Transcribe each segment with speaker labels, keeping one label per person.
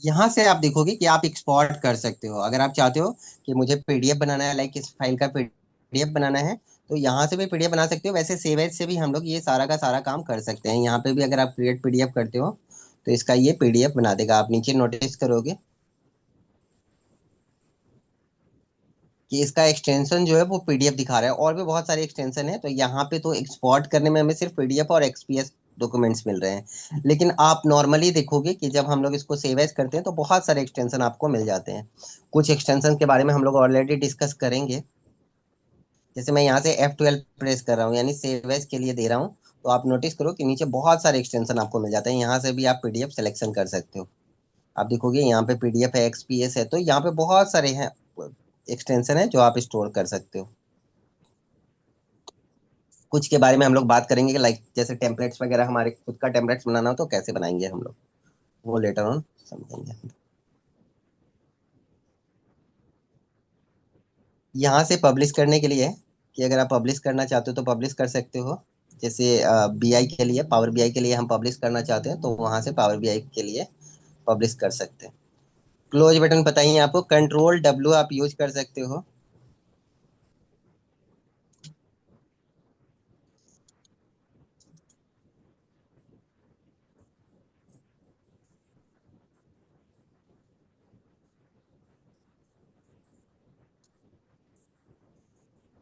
Speaker 1: यहाँ से आप देखोगे कि आप एक्सपोर्ट कर सकते हो। अगर आप चाहते हो कि मुझे पीडीएफ बनाना है, लाइक इस फाइल का पीडीएफ बनाना है, तो यहाँ से भी पीडीएफ बना सकते हो। वैसे सेव एज से भी हम लोग ये सारा का सारा काम कर सकते हैं। यहाँ पे भी अगर आप क्रिएट पीडीएफ करते हो तो इसका ये पीडीएफ बना देगा। आप नीचे नोटिस करोगे कि इसका एक्सटेंशन जो है वो पीडीएफ दिखा रहा है। और भी बहुत सारे एक्सटेंशन है, तो यहाँ पे तो एक्सपोर्ट करने में हमें सिर्फ पीडीएफ और एक्सपीएस डॉक्यूमेंट्स मिल रहे हैं। लेकिन आप नॉर्मली देखोगे कि जब हम लोग इसको सेव एज करते हैं तो बहुत सारे एक्सटेंशन आपको मिल जाते हैं। कुछ एक्सटेंशन के बारे में हम लोग ऑलरेडी डिस्कस करेंगे। जैसे मैं यहाँ से F12 प्रेस कर रहा हूँ, यानी सेव एज के लिए दे रहा हूँ, तो आप नोटिस करो कि नीचे बहुत सारे एक्सटेंशन आपको मिल जाते हैं। यहाँ से भी आप पीडीएफ सिलेक्शन कर सकते हो। आप देखोगे यहाँ पे पीडीएफ है, एक्सपीएस है, तो यहाँ पे बहुत सारे हैं एक्सटेंशन है जो आप स्टोर कर सकते हो। कुछ के बारे में हम लोग बात करेंगे, लाइक जैसे टेम्पलेट्स वगैरह, हमारे खुद का टेम्पलेट्स बनाना हो तो कैसे बनाएंगे हम लोग, वो लेटर ऑन समझेंगे। यहाँ से पब्लिश करने के लिए कि अगर आप पब्लिश करना चाहते हो तो पब्लिश कर सकते हो। जैसे बीआई के लिए, पावर बीआई के लिए हम पब्लिश करना चाहते हैं तो वहां से पावर बीआई के लिए पब्लिश कर सकते हैं। क्लोज बटन बताइए आपको, कंट्रोल डब्ल्यू आप यूज कर सकते हो।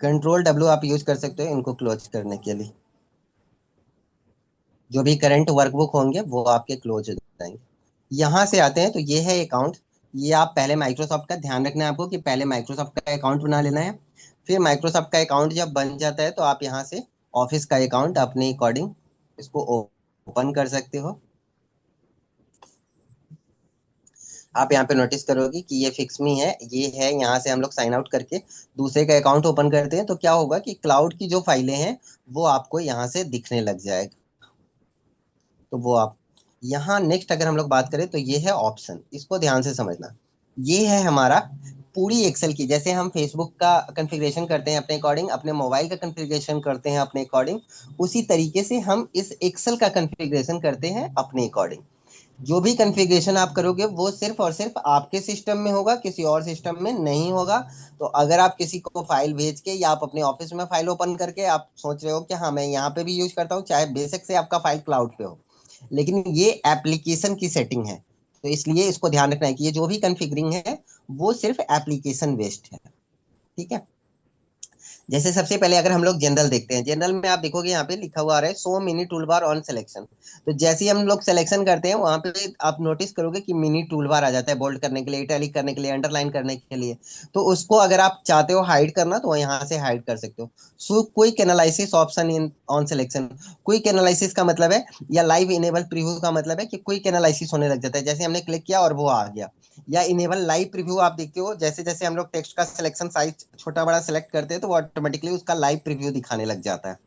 Speaker 1: कंट्रोल डब्ल्यू आप यूज कर सकते हो इनको क्लोज करने के लिए। जो भी करंट वर्कबुक होंगे वो आपके क्लोज हो जाएंगे। यहाँ से आते हैं तो ये है अकाउंट। ये आप पहले माइक्रोसॉफ्ट का ध्यान रखना है आपको कि पहले माइक्रोसॉफ्ट का अकाउंट बना लेना है। फिर माइक्रोसॉफ्ट का अकाउंट जब बन जाता है तो आप यहाँ से ऑफिस का अकाउंट अपने अकॉर्डिंग इसको ओपन कर सकते हो। आप यहाँ पे नोटिस करोगे कि ये फिक्स मी है, ये है। यहाँ से हम लोग साइन आउट करके दूसरे का अकाउंट ओपन करते हैं तो क्या होगा कि क्लाउड की जो फाइलें हैं वो आपको यहाँ से दिखने लग जाएगा। तो वो आप यहाँ नेक्स्ट अगर हम लोग बात करें तो ये है ऑप्शन, इसको ध्यान से समझना। ये है हमारा पूरी एक्सेल की, जैसे हम फेसबुक का कॉन्फ़िगरेशन करते हैं अपने अकॉर्डिंग, अपने मोबाइल का कॉन्फ़िगरेशन करते हैं अपने अकॉर्डिंग, उसी तरीके से हम इस एक्सेल का कॉन्फ़िगरेशन करते हैं अपने अकॉर्डिंग। जो भी कॉन्फ़िगरेशन आप करोगे वो सिर्फ और सिर्फ आपके सिस्टम में होगा, किसी और सिस्टम में नहीं होगा। तो अगर आप किसी को फाइल भेज के या आप अपने ऑफिस में फाइल ओपन करके आप सोच रहे हो कि हाँ मैं यहाँ पे भी यूज करता हूँ, चाहे बेशक से आपका फाइल क्लाउड पे हो, लेकिन ये एप्लीकेशन की सेटिंग है। तो इसलिए इसको ध्यान रखना है कि ये जो भी कॉन्फ़िगरिंग है वो सिर्फ एप्लीकेशन बेस्ड है। ठीक है। जैसे सबसे पहले अगर हम लोग जनरल देखते हैं, जनरल में आप देखोगे यहाँ पे लिखा हुआ आ रहा है show mini tool bar on selection. तो जैसे ही हम लोग सिलेक्शन करते हैं वहां पे आप नोटिस करोगे कि मिनी टूल बार आ जाता है, बोल्ड करने के लिए, इटैलिक करने के लिए, अंडरलाइन करने के लिए। तो उसको अगर आप चाहते हो हाइड करना तो यहाँ से हाइड कर सकते हो। So quick analysis option in on selection. Quick analysis का मतलब है, या लाइव इनेबल प्रीव्यू का मतलब है कि क्विक एनालिसिस होने लग जाता है, जैसे हमने क्लिक किया और वो आ गया। या इनेबल लाइव प्रीव्यू आप देखते हो, जैसे जैसे हम लोग टेक्स्ट का सिलेक्शन साइज छोटा बड़ा सेलेक्ट करते हैं तो वो ऑटोमेटिकली उसका लाइव प्रीव्यू दिखाने लग जाता है।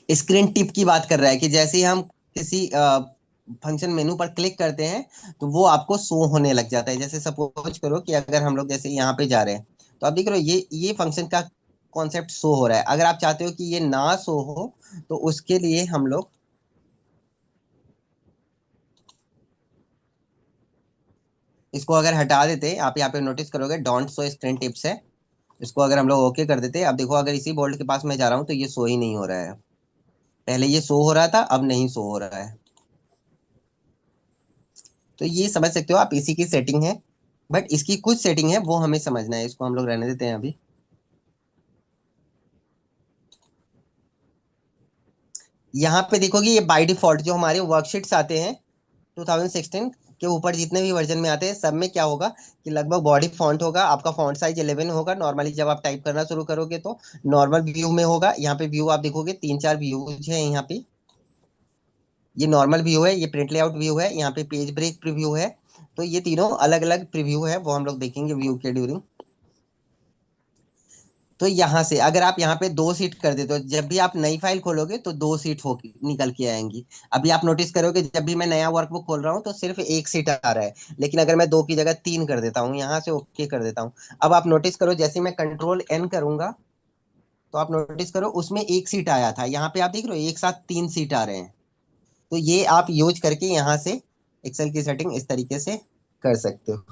Speaker 1: स्क्रीन टिप की बात कर रहा है कि जैसे ही हम किसी फंक्शन मेनू पर क्लिक करते हैं तो वो आपको शो होने लग जाता है। जैसे सपोज करो कि अगर हम लोग जैसे यहाँ पे जा रहे हैं तो आप देख रहे हो ये फंक्शन का कॉन्सेप्ट शो हो रहा है। अगर आप चाहते हो कि ये ना शो हो तो उसके लिए हम लोग इसको अगर हटा देते, आप यहाँ पे नोटिस करोगे डोंट शो स्क्रीन टिप्स है, इसको अगर हम लोग ओके कर देते, अब देखो अगर इसी बोल्ट के पास मैं जा रहा हूँ तो ये शो ही नहीं हो रहा है। पहले ये शो हो रहा था, अब नहीं शो हो रहा है। तो ये समझ सकते हो आप, इसी की सेटिंग है। बट इसकी कुछ सेटिंग है वो हमें समझना है, इसको हम लोग रहने देते हैं अभी। यहाँ पे देखोगे ये बाय डिफॉल्ट जो हमारे वर्कशीट्स आते हैं 2016 के ऊपर जितने भी वर्जन में आते हैं सब में क्या होगा कि लगभग बॉडी फॉन्ट होगा, आपका फॉन्ट साइज 11 होगा नॉर्मली जब आप टाइप करना शुरू करोगे तो। नॉर्मल व्यू में होगा, यहाँ पे व्यू आप देखोगे तीन चार व्यूज है यहाँ पे। ये नॉर्मल व्यू है, ये प्रिंट लेआउट व्यू है, यहाँ पे पेज ब्रेक प्रीव्यू है। तो ये तीनों अलग अलग प्रीव्यू है, वो हम लोग देखेंगे व्यू के ड्यूरिंग। तो यहाँ से अगर आप यहाँ पे दो सीट कर देते हो, जब भी आप नई फाइल खोलोगे तो दो सीट हो निकल के आएंगी। अभी आप नोटिस करोगे जब भी मैं नया वर्कबुक खोल रहा हूँ तो सिर्फ एक सीट आ रहा है, लेकिन अगर मैं दो की जगह तीन कर देता हूँ, यहाँ से ओके कर देता हूँ। अब आप नोटिस करो जैसे मैं कंट्रोल एन करूंगा तो आप नोटिस करो उसमें एक सीट आया था, यहाँ पे आप देख रहे हो एक साथ तीन सीट आ रहे हैं। तो ये आप यूज करके यहाँ से एक्सेल की सेटिंग इस तरीके से कर सकते हो।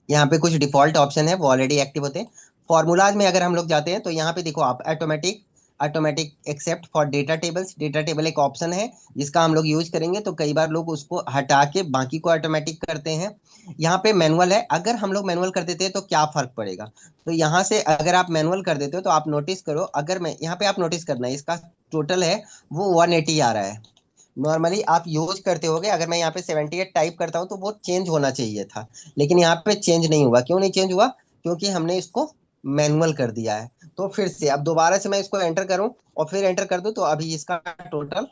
Speaker 1: यहाँ पे कुछ डिफॉल्ट ऑप्शन है वो ऑलरेडी एक्टिव होते हैं। फॉर्मूलाज में अगर हम लोग जाते हैं तो यहाँ पे देखो आप automatic automatic except for data tables, data table एक ऑप्शन है जिसका हम लोग यूज करेंगे, तो कई बार लोग उसको हटा के बाकी को ऑटोमेटिक करते हैं। यहाँ पे मैनुअल है, अगर हम लोग मैनुअल कर देते हैं तो क्या फर्क पड़ेगा। तो यहाँ से अगर आप मैनुअल कर देते हो तो आप नोटिस करो, अगर मैं यहाँ पे आप नोटिस करना है इसका टोटल है वो 180 आ रहा है। नॉर्मली आप यूज करते होगे, अगर मैं यहाँ पे 78 टाइप करता हूँ तो वो चेंज होना चाहिए था, लेकिन यहाँ पे चेंज नहीं हुआ। क्यों नहीं चेंज हुआ? क्योंकि हमने इसको मैनुअल कर दिया है। तो फिर से अब दोबारा से मैं इसको एंटर करूं और फिर एंटर कर दूं तो अभी इसका टोटल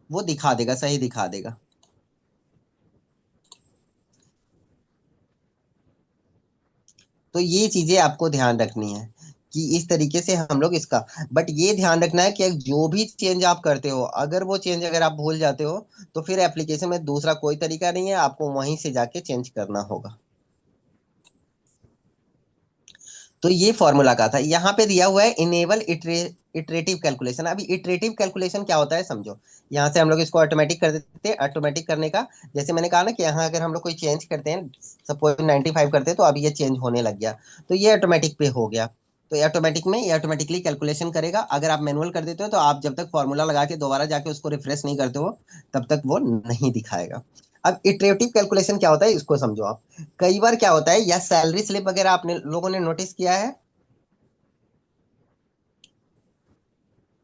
Speaker 1: वो दिखा देगा, सही दिखा देगा। तो ये चीजें आपको ध्यान रखनी है कि इस तरीके से हम लोग इसका, बट ये ध्यान रखना है कि जो भी चेंज आप करते हो, अगर वो चेंज अगर आप भूल जाते हो तो फिर एप्लीकेशन में दूसरा कोई तरीका नहीं है, आपको वहीं से जाके चेंज करना होगा। तो ये फॉर्मूला का था। यहाँ पे दिया हुआ है इनेबल इटरेटिव कैलकुलेशन। अभी इटरेटिव कैलकुलेशन क्या होता है समझो। यहाँ से हम लोग इसको ऑटोमेटिक कर देते हैं। ऑटोमेटिक करने का, जैसे मैंने कहा ना कि यहाँ अगर हम लोग कोई चेंज करते हैं, सपोज 95 करते हैं तो अभी ये चेंज होने लग गया, तो ये ऑटोमेटिक पे हो गया। तो ये ऑटोमेटिक में ये ऑटोमेटिकली कैलकुलेशन करेगा। अगर आप मैनुअल कर देते हो तो आप जब तक फॉर्मूला लगा के दोबारा जाके उसको रिफ्रेश नहीं करते हो तब तक वो नहीं दिखाएगा। अब इटरेटिव कैलकुलेशन क्या होता है इसको समझो आप। कई बार क्या होता है, या सैलरी स्लिप वगैरह आपने लोगों ने नोटिस किया है,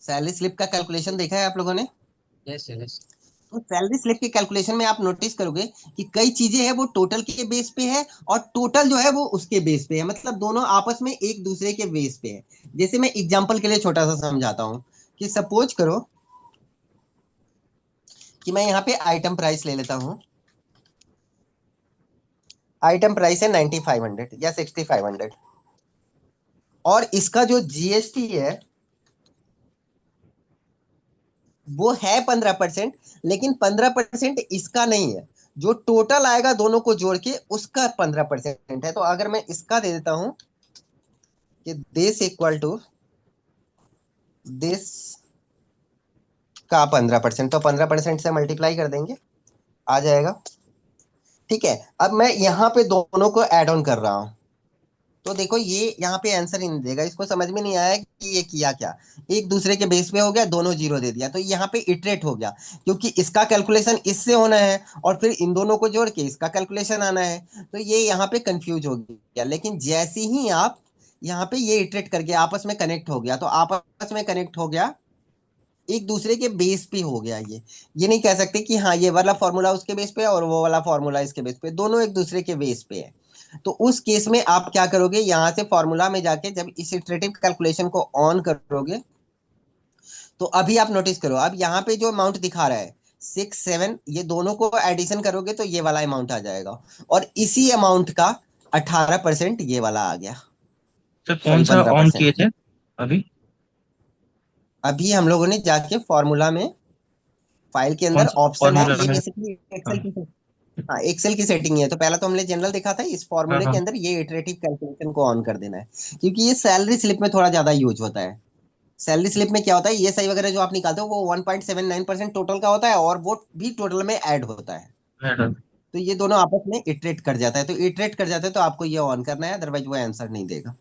Speaker 1: सैलरी स्लिप का कैलकुलेशन देखा है आप लोगों ने?
Speaker 2: Yes yes.
Speaker 1: तो सैलरी स्लिप के कैलकुलेशन में आप नोटिस करोगे कि कई चीजें हैं वो टोटल के बेस पे है, और टोटल जो है वो उसके बेस पे है, मतलब दोनों आपस में एक दूसरे के बेस पे है। जैसे मैं एग्जांपल के लिए छोटा सा समझाता हूँ कि सपोज करो कि मैं यहाँ पे आइटम प्राइस ले लेता हूँ। आइटम प्राइस है 9500 या 6500, और इसका जो जीएसटी है वो है 15%, लेकिन 15% इसका नहीं है, जो टोटल आएगा दोनों को जोड़ के उसका 15% है। तो अगर मैं इसका दे देता हूं कि दिस इक्वल टू दिस का 15%, तो 15% से मल्टीप्लाई कर देंगे, आ जाएगा। ठीक है, अब मैं यहाँ पे दोनों को ऐड ऑन कर रहा हूँ, तो देखो ये यहाँ पे आंसर ही नहीं देगा। इसको समझ में नहीं आया कि ये किया क्या। एक दूसरे के बेस पे हो गया, दोनों जीरो दे दिया, तो यहाँ पे इटरेट हो गया, क्योंकि इसका कैलकुलेशन इससे होना है और फिर इन दोनों को जोड़ के इसका कैलकुलेशन आना है। तो ये यहाँ पे कंफ्यूज हो गया, लेकिन जैसे ही आप यहाँ पे ये इटरेट करके आपस में कनेक्ट हो गया, तो आपस में कनेक्ट हो गया, एक दूसरे के बेस पे हो गया। ये नहीं कह सकते कि हाँ ये वाला फॉर्मूला उसके बेस पे है और वो वाला फॉर्मूला इसके बेस पे, दोनों एक दूसरे के बेस पे है। तो उस केस में आप क्या करोगे, यहाँ से फॉर्मूला में जाके जब इस इटरेटिव कैलकुलेशन को ऑन करोगे, तो अभी आप नोटिस करो, अब यहाँ पे जो अमाउंट दिखा रहा है 6 7, ये दोनों को एडिशन करोगे तो ये वाला अमाउंट आ जाएगा, और इसी अमाउंट का 18% ये वाला आ गया।
Speaker 2: फिर कौन
Speaker 1: सॉरी,
Speaker 2: सा
Speaker 1: पंद्रह
Speaker 2: ऑन किए
Speaker 1: परसेंट
Speaker 2: थे अभी?
Speaker 1: अभी हम लोगों ने जाके फॉर्मूला में, फाइल के
Speaker 2: कौन
Speaker 1: अंदर
Speaker 2: सा
Speaker 1: ऑप्शन है,
Speaker 2: फॉर्मूला
Speaker 1: ये
Speaker 2: में?
Speaker 1: बेसिकली
Speaker 2: हाँ
Speaker 1: एक्सेल की, हाँ एक्सेल की सेटिंग है। तो पहला तो हमने जनरल देखा था, इस
Speaker 2: हाँ
Speaker 1: फॉर्मूले के
Speaker 2: हाँ।
Speaker 1: अंदर ये इटरेटिव कैलकुलेशन को ऑन कर देना है, क्योंकि ये सैलरी स्लिप में थोड़ा ज्यादा यूज होता है। सैलरी स्लिप में क्या होता है, ये सही वगैरह जो आप निकालते हो वो 1.79% टोटल का होता है, और वो भी टोटल में ऐड होता है।
Speaker 2: मैडम।
Speaker 1: तो ये दोनों आपस में इटरेट कर जाता है, तो इटरेट कर जाता है तो आपको ये ऑन करना है, अदरवाइज वो आंसर नहीं देगा।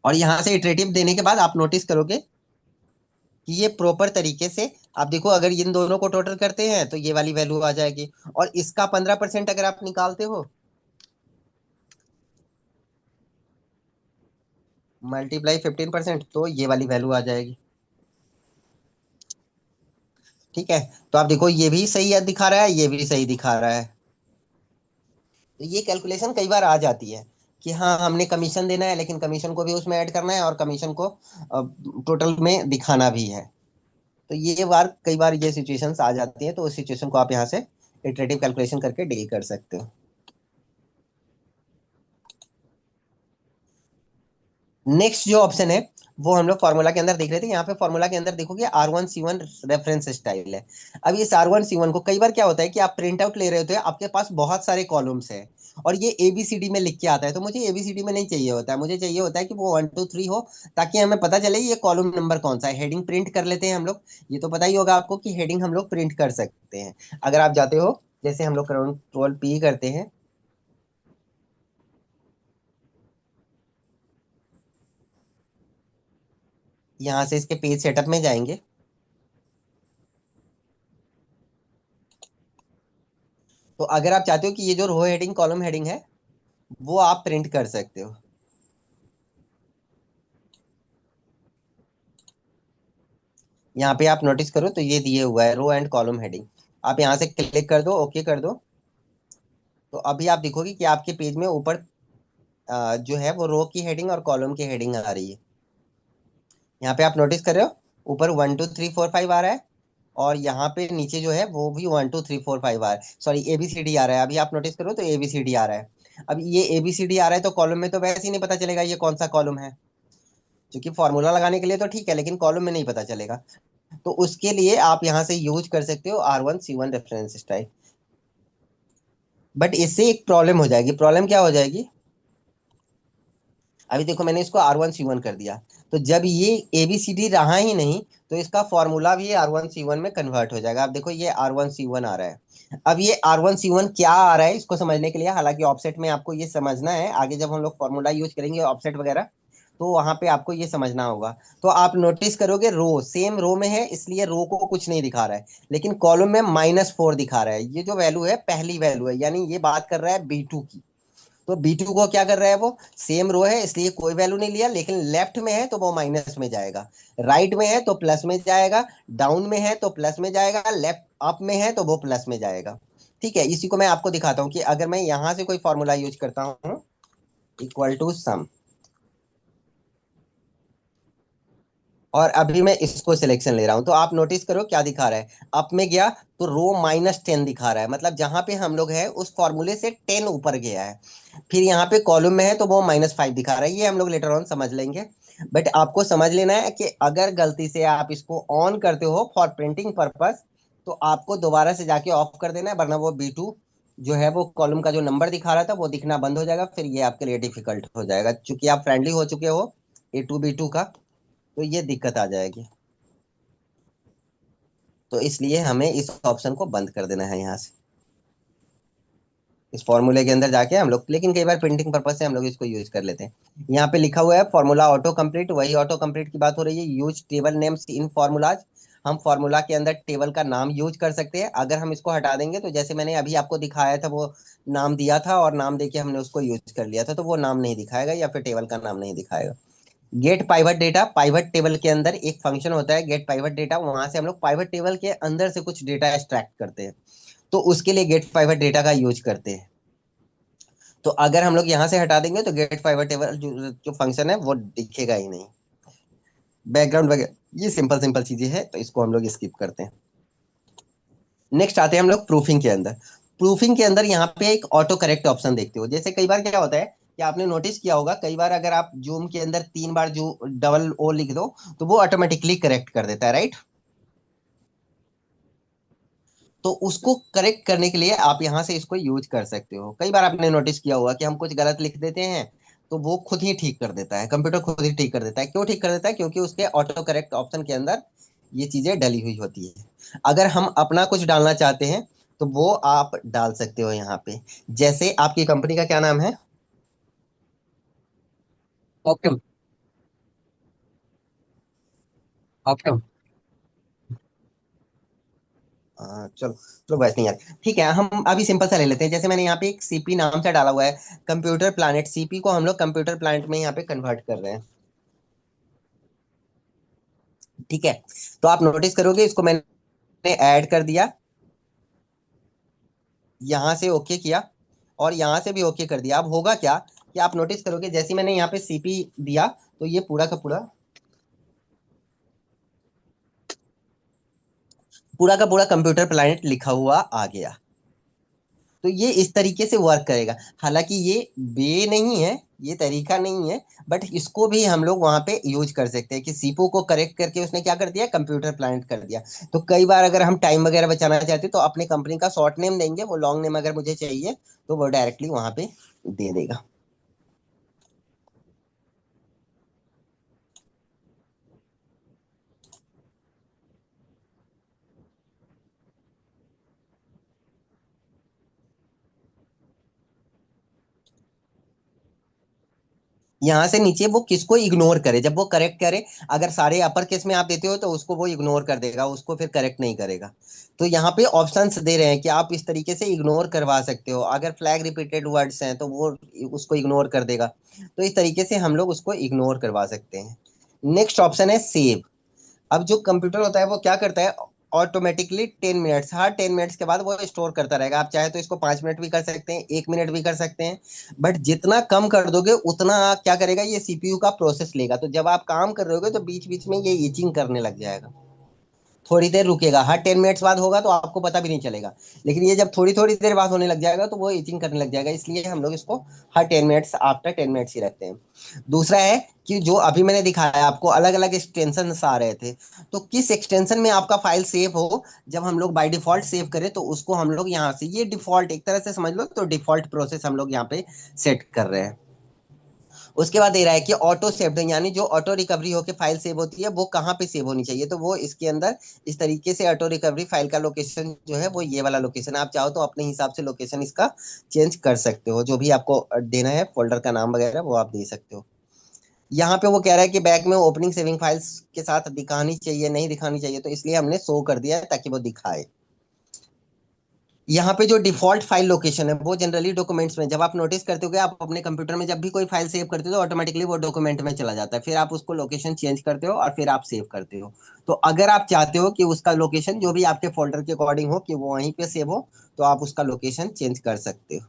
Speaker 1: और यहाँ से इटरेटिव देने के बाद आप नोटिस करोगे कि ये प्रॉपर तरीके से, आप देखो अगर इन दोनों को टोटल करते हैं तो ये वाली वैल्यू आ जाएगी, और इसका 15% अगर आप निकालते हो, मल्टीप्लाई 15%, तो ये वाली वैल्यू आ जाएगी। ठीक है, तो आप देखो ये भी सही है दिखा रहा है, ये भी सही दिखा रहा है। तो ये कैलकुलेशन कई बार आ जाती है कि हाँ हमने कमीशन देना है, लेकिन कमीशन को भी उसमें ऐड करना है और कमीशन को टोटल में दिखाना भी है। तो ये बार कई बार ये सिचुएशंस आ जाती है, तो उस सिचुएशन को आप यहाँ से इटरेटिव कैलकुलेशन करके डील कर सकते हो। नेक्स्ट जो ऑप्शन है वो हम लोग फॉर्मूला के अंदर देख रहे थे। यहाँ पे फॉर्मूला के अंदर देखोगे R1C1 रेफरेंस स्टाइल है। अब इस R1C1 को कई बार क्या होता है कि आप प्रिंट आउट ले रहे होते हैं, आपके पास बहुत सारे कॉलम्स हैं और ये ABCD में लिख के आता है, तो मुझे ABCD में नहीं चाहिए होता है, मुझे चाहिए होता है कि वो 1 2 3 हो, ताकि हमें पता चले ये कॉलम नंबर कौन सा है। हेडिंग प्रिंट कर लेते हैं हम लोग। ये तो पता ही होगा आपको कि हेडिंग हम लोग प्रिंट कर सकते हैं। अगर आप जाते हो, जैसे हम लोग Ctrl+P करते हैं, यहाँ से इसके पेज सेटअप में जाएंगे, तो अगर आप चाहते हो कि ये जो रो हेडिंग कॉलम हेडिंग है वो आप प्रिंट कर सकते हो। यहाँ पे आप नोटिस करो तो ये दिए हुआ है रो एंड कॉलम हेडिंग। आप यहाँ से क्लिक कर दो, ओके कर दो, तो अभी आप देखोगे कि आपके पेज में ऊपर जो है वो रो की हेडिंग और कॉलम की हेडिंग आ रही है। यहाँ पे आप नोटिस कर रहे हो, ऊपर 1 2 3 4 5 आ रहा है, और यहाँ पे नीचे जो है वो भी 1 2 3 4 5 आ रहा है, सॉरी ABCD आ रहा है। अभी आप नोटिस करो तो ABCD आ रहा है। अब ये ABCD आ रहा है तो कॉलम में तो वैसे ही नहीं पता चलेगा ये कौन सा कॉलम है, क्योंकि फॉर्मूला लगाने के लिए तो ठीक है, लेकिन कॉलम में नहीं पता चलेगा। तो उसके लिए आप यहाँ से यूज कर सकते हो R1C1 रेफरेंस स्टाइल। बट इससे एक प्रॉब्लम हो जाएगी। प्रॉब्लम क्या हो जाएगी? अभी देखो मैंने इसको R1C1 कर दिया, तो जब ये ABCD रहा ही नहीं, तो इसका फॉर्मूला भी R1C1 में कन्वर्ट हो जाएगा। अब देखो ये R1C1 आ रहा है। अब ये R1C1 क्या आ रहा है इसको समझने के लिए, हालांकि ऑफसेट में आपको ये समझना है, आगे जब हम लोग फॉर्मूला यूज करेंगे ऑफसेट वगैरह, तो वहां पे आपको ये समझना होगा। तो आप नोटिस करोगे रो सेम रो में है, इसलिए रो को कुछ नहीं दिखा रहा है, लेकिन कॉलम में -4 दिखा रहा है। ये जो वैल्यू है पहली वैल्यू है, यानी ये बात कर रहा है B2 की। तो B2 को क्या कर रहा है, वो सेम रो है इसलिए कोई वैल्यू नहीं लिया, लेकिन लेफ्ट में है तो वो माइनस में जाएगा, राइट में है तो प्लस में जाएगा, डाउन में है तो प्लस में जाएगा, लेफ्ट अप में है तो वो प्लस में जाएगा। ठीक है, इसी को मैं आपको दिखाता हूँ कि अगर मैं यहां से कोई फॉर्मूला यूज करता हूँ, इक्वल टू सम, और अभी मैं इसको सिलेक्शन ले रहा हूं, तो आप नोटिस करो क्या दिखा रहा है। अप में गया तो रो -10 दिखा रहा है, मतलब जहां पे हम लोग हैं उस फॉर्मूले से 10 ऊपर गया है। फिर यहाँ पे कॉलम में है तो वो -5 दिखा रहा है, ये हम लोग लेटर ऑन समझ लेंगे। बट आपको समझ लेना है कि अगर गलती से आप इसको ऑन करते हो फॉर प्रिंटिंग पर्पस, तो आपको दोबारा से जाके ऑफ कर देना है, वरना वो B2 जो है वो कॉलम का जो नंबर दिखा रहा था वो दिखना बंद हो जाएगा, फिर ये आपके लिए डिफिकल्ट हो जाएगा, क्योंकि आप फ्रेंडली हो चुके हो A2 B2 का, तो ये दिक्कत आ जाएगी। तो इसलिए हमें इस ऑप्शन को बंद कर देना है यहाँ से, इस फॉर्मूले के अंदर जाके हम लोग, लेकिन कई बार प्रिंटिंग पर्पज से हम लोग इसको यूज कर लेते हैं। यहाँ पे लिखा हुआ है फॉर्मूला ऑटो कंप्लीट, वही ऑटो कंप्लीट की बात हो रही है। Use table names in formulas, हम फॉर्मूला के अंदर टेबल का नाम यूज कर सकते हैं। अगर हम इसको हटा देंगे तो जैसे मैंने अभी आपको दिखाया था, वो नाम दिया था और नाम देके हमने उसको यूज कर लिया था, तो वो नाम नहीं दिखाएगा या फिर टेबल का नाम नहीं दिखाएगा। Get pivot data, pivot table के अंदर एक फंक्शन होता है गेट पाइवट डेटा, वहां से हम लोग पाइवट टेबल के अंदर से कुछ डेटा एक्सट्रैक्ट करते हैं, तो उसके लिए गेट पाइवट डेटा का यूज करते हैं। तो अगर हम लोग यहाँ से हटा देंगे तो गेट पाइवट टेबल जो फंक्शन है वो दिखेगा ही नहीं, बैकग्राउंड वगैरह, ये सिंपल सिंपल चीजें हैं, तो इसको हम लोग स्किप करते हैं। नेक्स्ट आते हैं हम लोग प्रूफिंग के अंदर। प्रूफिंग के अंदर यहाँ पे एक ऑटो करेक्ट ऑप्शन देखते हो। जैसे कई बार क्या होता है कि आपने नोटिस किया होगा, कई बार अगर आप जूम के अंदर 3 बार जो डबल ओ लिख दो, तो वो ऑटोमेटिकली करेक्ट कर देता है, राइट? तो उसको करेक्ट करने के लिए आप यहाँ से इसको यूज कर सकते हो। कई बार आपने नोटिस किया होगा कि हम कुछ गलत लिख देते हैं, तो वो खुद ही ठीक कर देता है, कंप्यूटर खुद ही ठीक कर देता है। क्यों ठीक कर देता है? क्योंकि उसके ऑटो करेक्ट ऑप्शन के अंदर ये चीजें डली हुई होती है। अगर हम अपना कुछ डालना चाहते हैं तो वो आप डाल सकते हो यहाँ पे। जैसे आपकी कंपनी का क्या नाम है?
Speaker 2: ऑप्टम। ऑप्टम।
Speaker 1: चलो चलो, बस नहीं यार, ठीक है, हम अभी सिंपल सा ले लेते हैं। जैसे मैंने यहाँ पे एक CP नाम से डाला हुआ है, कंप्यूटर प्लानट। CP को हम लोग कंप्यूटर प्लानट में यहाँ पे कन्वर्ट कर रहे हैं। ठीक है, तो आप नोटिस करोगे इसको मैंने ऐड कर दिया, यहाँ से ओके किया और यहाँ से भी ओके कर दिया। अब होगा क्या कि आप नोटिस करोगे जैसे ही मैंने यहाँ पे CP दिया, तो ये पूरा का पूरा कंप्यूटर प्लानट लिखा हुआ आ गया। तो ये इस तरीके से वर्क करेगा। हालांकि ये वे नहीं है, ये तरीका नहीं है, बट इसको भी हम लोग वहां पे यूज कर सकते हैं कि सीपू को करेक्ट करके उसने क्या कर दिया, कंप्यूटर प्लांट कर दिया। तो कई बार अगर हम टाइम वगैरह बचाना चाहते हैं तो अपनी कंपनी का शॉर्ट नेम देंगे, वो लॉन्ग नेम अगर मुझे चाहिए तो वो डायरेक्टली वहां पे दे देगा। यहाँ से नीचे वो किसको इग्नोर करे, जब वो करेक्ट करे, अगर सारे अपर केस में आप देते हो तो उसको वो इग्नोर कर देगा, उसको फिर करेक्ट नहीं करेगा। तो यहाँ पे ऑप्शंस दे रहे हैं कि आप इस तरीके से इग्नोर करवा सकते हो। अगर फ्लैग रिपीटेड वर्ड्स हैं तो वो उसको इग्नोर कर देगा। तो इस तरीके से हम लोग उसको इग्नोर करवा सकते हैं। नेक्स्ट ऑप्शन है सेव। अब जो कंप्यूटर होता है वो क्या करता है, ऑटोमेटिकली 10 मिनट्स, हर 10 मिनट्स के बाद वो स्टोर करता रहेगा। आप चाहे तो इसको 5 मिनट भी कर सकते हैं, 1 मिनट भी कर सकते हैं। बट जितना कम कर दोगे उतना क्या करेगा, ये सीपीयू का प्रोसेस लेगा। तो जब आप काम कर रहे होगे तो बीच बीच में ये इचिंग करने लग जाएगा, थोड़ी देर रुकेगा। हर 10 मिनट्स बाद होगा तो आपको पता भी नहीं चलेगा। लेकिन ये जब थोड़ी थोड़ी देर बाद होने लग जाएगा तो वो इचिंग करने लग जाएगा, इसलिए हम लोग इसको हर 10 मिनट्स, आफ्टर 10 मिनट्स ही रखते हैं। दूसरा है कि जो अभी मैंने दिखाया आपको अलग अलग एक्सटेंशन आ रहे थे, तो किस एक्सटेंशन में आपका फाइल सेव हो, जब हम लोग बाय डिफॉल्ट सेव करें तो उसको हम लोग यहाँ से, ये डिफॉल्ट एक तरह से समझ लो, तो डिफॉल्ट प्रोसेस हम लोग यहाँ पे सेट कर रहे हैं। उसके बाद दे रहा है कि ऑटो सेव्ड, यानी जो ऑटो रिकवरी होकर फाइल सेव होती है वो कहाँ पे सेव होनी चाहिए, तो वो इसके अंदर इस तरीके से ऑटो रिकवरी फाइल का लोकेशन जो है वो ये वाला लोकेशन। आप चाहो तो अपने हिसाब से लोकेशन इसका चेंज कर सकते हो, जो भी आपको देना है फोल्डर का नाम वगैरह वो आप दे सकते हो। यहाँ पे वो कह रहा है कि बैक में ओपनिंग सेविंग फाइल्स के साथ दिखानी चाहिए, नहीं दिखानी चाहिए, तो इसलिए हमने शो कर दिया है ताकि वो दिखाए। यहाँ पे जो डिफॉल्ट फाइल लोकेशन है वो जनरली डॉक्यूमेंट्स में, जब आप नोटिस करते हो कि आप अपने कंप्यूटर में जब भी कोई फाइल सेव करते हो तो ऑटोमेटिकली वो डॉक्यूमेंट में चला जाता है, फिर आप उसको लोकेशन चेंज करते हो और फिर आप सेव करते हो। तो अगर आप चाहते हो कि उसका लोकेशन जो भी आपके फोल्डर के अकॉर्डिंग हो कि वो वहीं पे सेव हो, तो आप उसका लोकेशन चेंज कर सकते हो,